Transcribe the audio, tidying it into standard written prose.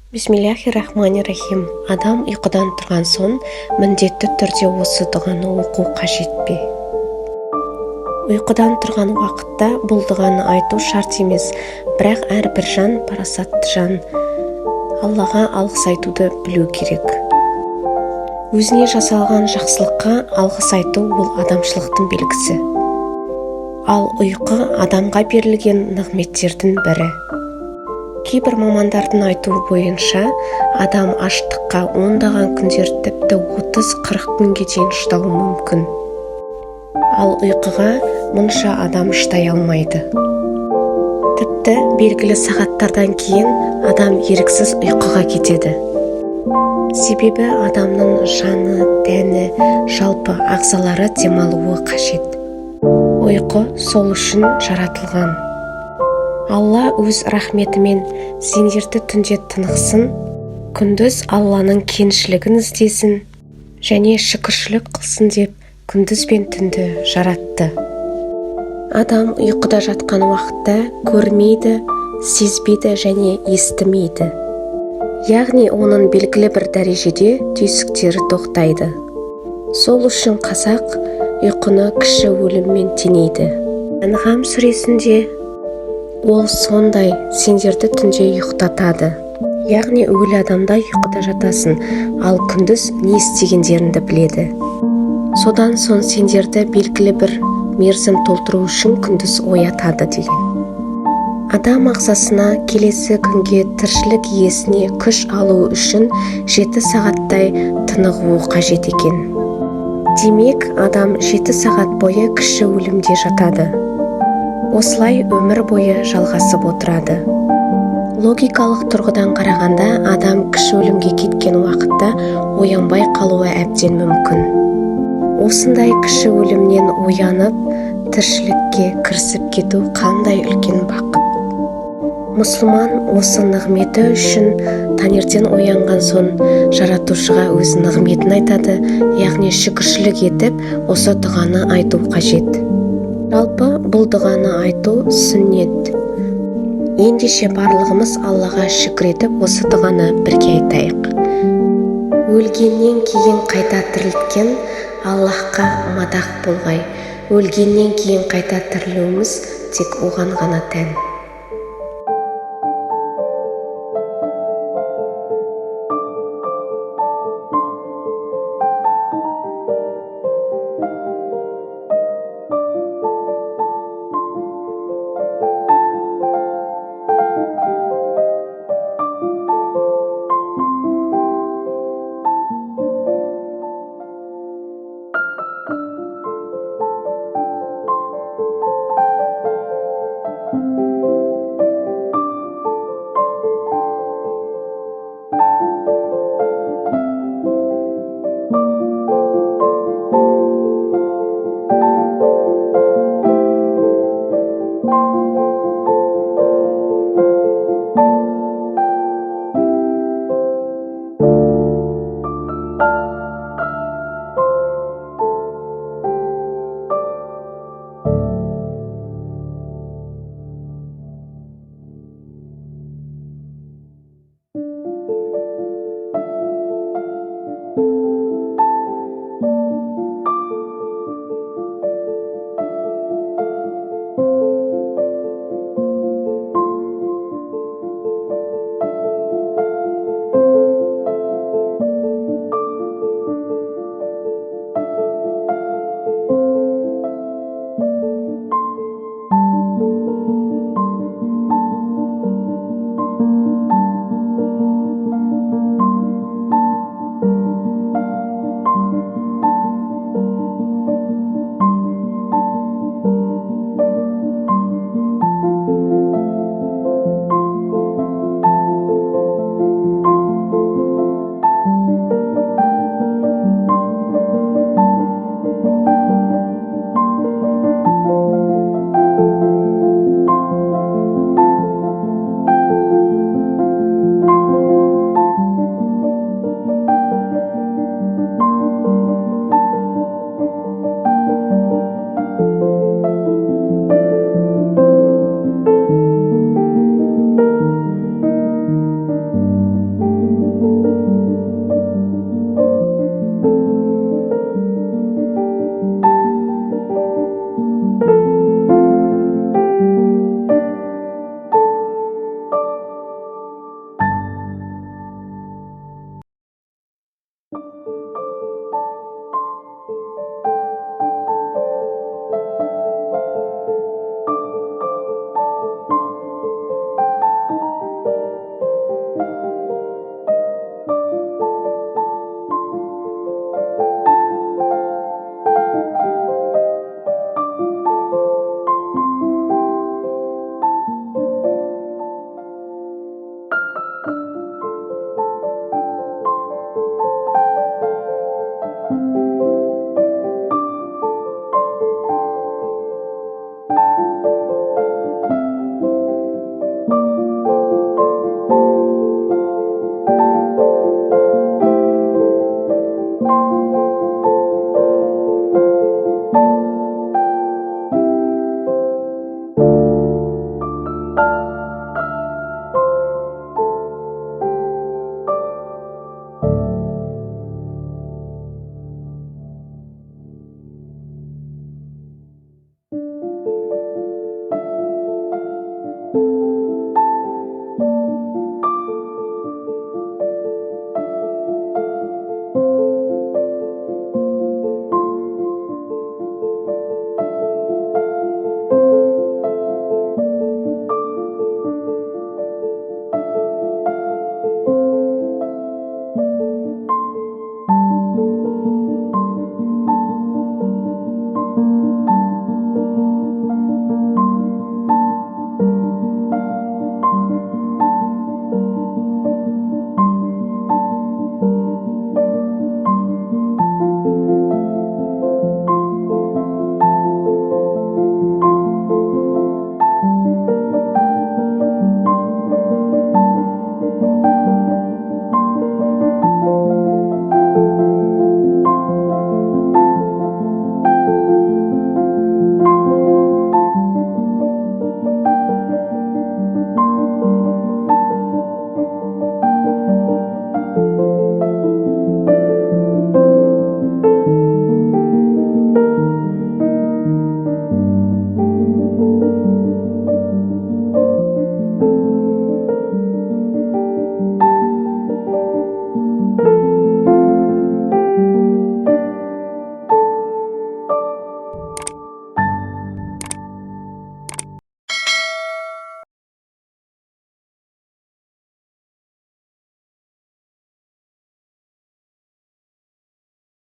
Бисмиллахир-рахманир-рахим. Адам ұйқыдан тұрған соң міндетті түрде осы дұғаны оқу қажет пе? Ұйқыдан тұрған уақытта бұл дұғаны айту шарт емес, бірақ әрбір жан, парасатты жан, Аллаға алғыс айтуды білу керек. Өзіне жасалған жақсылыққа алғыс айту ол адамшылықтың белгісі. Ал ұйқы адамға берілген нығметтердің бірі. Кейбір мамандардың айтуы бойынша, адам аштыққа ондаған күндер тіпті 30-40 күнге дейін шыдауы мүмкін. Ал ұйқыға мұнша адам шыдай алмайды. Тіпті белгілі сағаттардан кейін адам еріксіз ұйқыға кетеді. Себебі адамның жаны, тәні, жалпы ағзалары демалуы қажет. Ұйқы сол үшін жаратылған. Алла өз рахметімен сендерді түнде тынықсын, күндіз Алланың кеңшілігін іздесін және шүкіршілік қылсын деп күндіз бен түнді жаратты. Адам ұйқыда жатқан уақытта көрмейді, сезбейді және естімейді. Яғни оның белгілі бір дәрежеде түйсіктері тоқтайды. Сол үшін қазақ ұйқыны кіші өліммен теңейді. Анғам сүресінде ол сондай сендерді түнде ұйықтатады. Яғни өлі адамда ұйқыда жатасың, ал күндіз не істегендеріңді біледі. Содан соң сендерді белгілі бір мерзім толтыру үшін күндіз оятады деген. Адам ағзасына келесі күнге тіршілік иесіне күш алу үшін 7 сағаттай тынығуы қажет екен. Демек, адам 7 сағат бойы кіші өлімде жатады. Осылай өмір бойы жалғасып отырады. Логикалық тұрғыдан қарағанда адам кіші өлімге кеткен уақытта оянбай қалуы әбден мүмкін. Осындай кіші өлімнен оянып, тіршілікке кірісіп кету қандай үлкен бақыт. Мұсылман осы нығметі үшін таңертең оянған соң жаратушыға өз нығметін айтады, яғни шүкіршілік етіп, осы дұғаны айту қажет. Жалпы бұл дұғаны айту сүннет. Ендеше барлығымыз Аллаға шүкір етіп, осы дұғаны бірге айтайық. Өлгеннен кейін қайта тірілткен Аллахқа мадақ болғай. Өлгеннен кейін қайта тірілуіміз тек оған ғана тән.